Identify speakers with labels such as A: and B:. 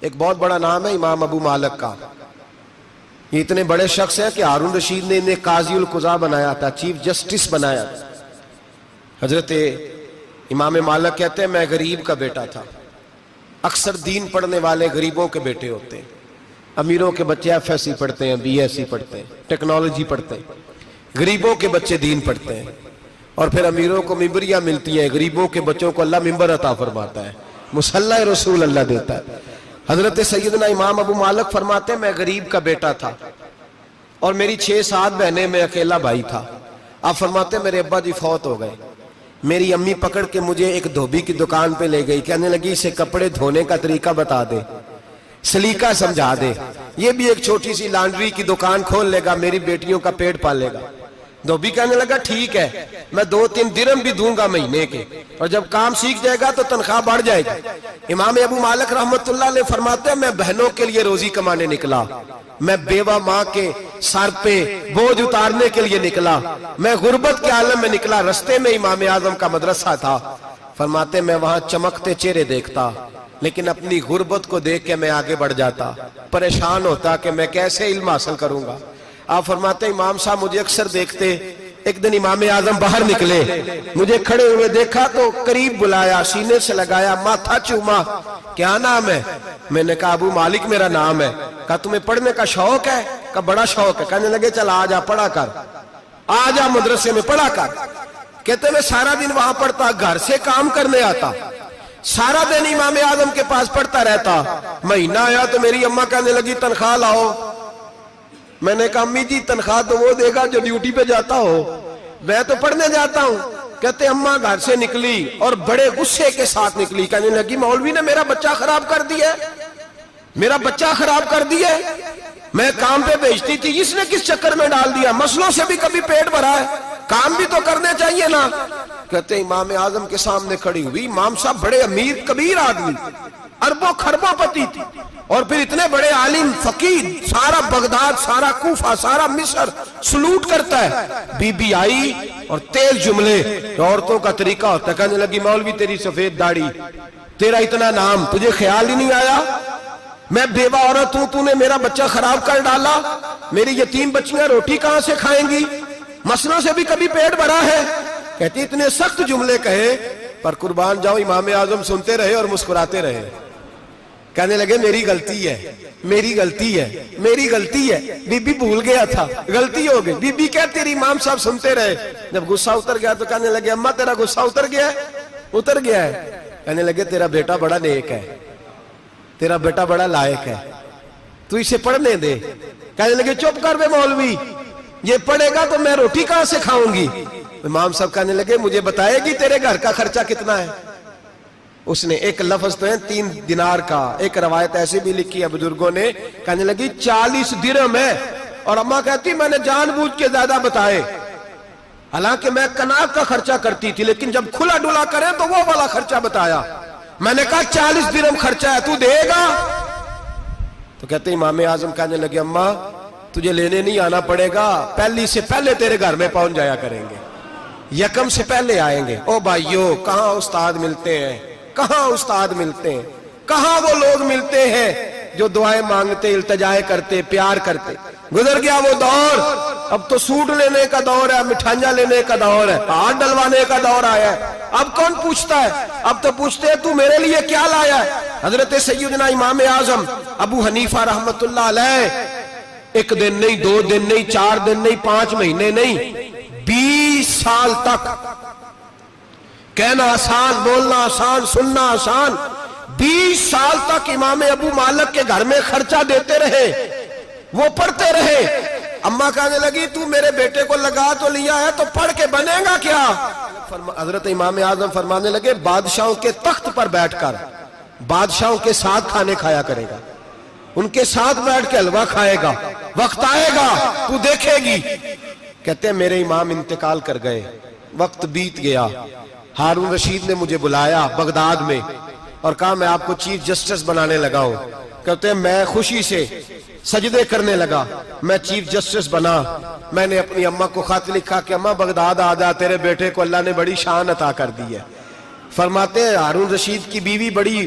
A: ایک بہت بڑا نام ہے امام ابو مالک کا. یہ اتنے بڑے شخص ہیں کہ ہارون رشید نے انہیں قاضی القضاء بنایا تھا, چیف جسٹس بنایا تھا. حضرت امام مالک کہتے ہیں میں غریب کا بیٹا تھا. اکثر دین پڑھنے والے غریبوں کے بیٹے ہوتے ہیں. امیروں کے بچے ایف ایس سی پڑھتے ہیں, بی ایس سی پڑھتے ہیں, ٹیکنالوجی پڑھتے ہیں. غریبوں کے بچے دین پڑھتے ہیں, اور پھر امیروں کو ممبریاں ملتی ہیں, غریبوں کے بچوں کو اللہ ممبر عطا فرماتا ہے, مصلی رسول اللہ دیتا ہے. حضرت سیدنا امام ابو مالک فرماتے ہیں میں غریب کا بیٹا تھا اور میری 6-7 بہنیں, میں اکیلا بھائی تھا. آپ فرماتے ہیں میرے ابا جی فوت ہو گئے. میری امی پکڑ کے مجھے ایک دھوبی کی دکان پہ لے گئی, کہنے لگی اسے کپڑے دھونے کا طریقہ بتا دے, سلیقہ سمجھا دے, یہ بھی ایک چھوٹی سی لانڈری کی دکان کھول لے گا, میری بیٹیوں کا پیٹ پال لے گا. دھوبی کہنے لگا ٹھیک ہے, میں 2-3 درہم بھی دوں گا مہینے کے, اور جب کام سیکھ جائے گا تو تنخواہ بڑھ جائے گی. امام ابو مالک رحمت اللہ علیہ فرماتے ہیں میں بہنوں کے لیے روزی کمانے نکلا, میں بیوہ ماں کے سر پہ بوجھ اتارنے کے لیے نکلا, میں غربت کے عالم میں نکلا. رستے میں امام اعظم کا مدرسہ تھا. فرماتے میں وہاں چمکتے چہرے دیکھتا, لیکن اپنی غربت کو دیکھ کے میں آگے بڑھ جاتا, پریشان ہوتا کہ میں کیسے علم حاصل کروں گا. آپ فرماتے ہیں امام صاحب مجھے اکثر دیکھتے. ایک دن امام اعظم باہر نکلے, مجھے کھڑے ہوئے دیکھا تو قریب بلایا, سینے سے لگایا, ماتھا چوما. کیا نام ہے؟ میں نے کہا ابو مالک میرا نام ہے. کہا تمہیں پڑھنے کا شوق ہے؟ کہا بڑا شوق ہے. کہنے لگے چل آ جا پڑھا کر, آ جا مدرسے میں پڑھا کر. کہتے میں سارا دن وہاں پڑھتا, گھر سے کام کرنے آتا, سارا دن امام اعظم کے پاس پڑھتا رہتا. مہینہ آیا تو میری اماں کہنے لگی تنخواہ لاؤ. میں نے کہا امی جی تنخواہ تو وہ دے گا جو ڈیوٹی پہ جاتا ہو, میں تو پڑھنے جاتا ہوں. کہتے اماں گھر سے نکلی اور بڑے غصے کے ساتھ نکلی, کہنے لگی مولوی نے میرا بچہ خراب کر دیا, میرا بچہ خراب کر دیا. میں کام پہ بھیجتی تھی, اس نے کس چکر میں ڈال دیا, مسئلوں سے بھی کبھی پیٹ بھرا ہے, کام بھی تو کرنے چاہیے نا. کہتے امام اعظم کے سامنے کھڑی ہوئی. امام صاحب بڑے امیر کبیر آدمی, اربوں خربوں پتی تھی, اور پھر اتنے بڑے عالم فقیر, سارا بغداد, سارا کوفہ, سارا مصر سلوٹ کرتا ہے. بی بی آئی اور تیز جملے, عورتوں کا طریقہ ہوتا ہے. کہنے لگی مولوی تیری سفید داڑھی, تیرا اتنا نام, تجھے خیال ہی نہیں آیا میں بیوہ عورت ہوں, تو نے میرا بچہ خراب کر ڈالا, میری یتیم بچیاں روٹی کہاں سے کھائیں گی, مسئلوں سے بھی کبھی پیٹ بھرا ہے. کہتی اتنے سخت جملے کہے, پر قربان جاؤ امام اعظم سنتے رہے اور مسکراتے رہے. کہنے لگے میری غلطی ہے, میری غلطی ہے, میری غلطی ہے. بی بی بھول گیا تھا, غلطی ہو گئی. بی بی کہتی تیری امام صاحب سنتے رہے. جب غصہ اتر گیا تو کہنے لگے اماں تیرا غصہ اتر گیا ہے؟ اتر گیا ہے. کہنے لگے تیرا بیٹا بڑا نیک ہے, تیرا بیٹا بڑا لائق ہے, تو اسے پڑھنے دے. کہنے لگے چپ کر بے مولوی, یہ پڑھے گا تو میں روٹی کہاں سے کھاؤں گی. امام صاحب کہنے لگے مجھے بتائے گی تیرے گھر کا خرچہ کتنا ہے. اس نے ایک لفظ تو ہے 3 دینار کا, ایک روایت ایسے بھی لکھی ہے بزرگوں نے. کہنے لگی 40 درہم ہے, اور اماں کہتی میں نے جان بوجھ کے زیادہ بتائے, حالانکہ میں کناک کا خرچہ کرتی تھی, لیکن جب کھلا ڈلا کرے تو وہ والا خرچہ بتایا. میں نے کہا 40 درہم خرچہ ہے, تو دے گا؟ تو کہتے امام اعظم کہنے لگے اماں تجھے لینے نہیں آنا پڑے گا, پہلی سے پہلے تیرے گھر میں پہنچ جایا کریں گے, یکم سے پہلے آئیں گے. او بھائیو کہاں استاد ملتے ہیں, کہاں استاد ملتے ہیں, کہاں وہ لوگ ملتے ہیں جو دعائیں مانگتے, التجائے کرتے, پیار کرتے. گزر گیا وہ دور, اب تو سوٹ لینے کا دور ہے, مٹھائیاں لینے کا دور ہے, ہاتھ ڈلوانے کا دور آیا ہے. اب کون پوچھتا ہے, اب تو پوچھتے ہیں تو میرے لیے کیا لایا ہے. حضرت سیدنا امام اعظم ابو حنیفہ رحمت اللہ علیہ 1 دن نہیں, 2 دن نہیں, 4 دن نہیں, 5 مہینے نہیں, 20 سال تک, کہنا آسان, بولنا آسان, سننا آسان, 20 سال تک امام ابو مالک کے گھر میں خرچہ دیتے رہے, وہ پڑھتے رہے. اماں کہنے لگی تو میرے بیٹے کو لگا تو لیا ہے, تو پڑھ کے بنے گا کیا. حضرت امام اعظم فرمانے لگے بادشاہوں کے تخت پر بیٹھ کر بادشاہوں کے ساتھ کھانے کھایا کرے گا, ان کے ساتھ بیٹھ کے حلوہ کھائے گا, وقت آئے گا تو دیکھے گی. کہتے ہیں میرے امام انتقال کر گئے, وقت بیت گیا. ہارون رشید نے مجھے بلایا بغداد میں اور کہا میں آپ کو چیف جسٹس بنانے لگا ہوں. کہتے ہیں میں خوشی سے سجدے کرنے لگا, میں چیف جسٹس بنا. میں نے اپنی اماں کو خط لکھا کہ اماں بغداد آ جا, تیرے بیٹے کو اللہ نے بڑی شان عطا کر دی ہے. فرماتے ہیں ہارون رشید کی بیوی بڑی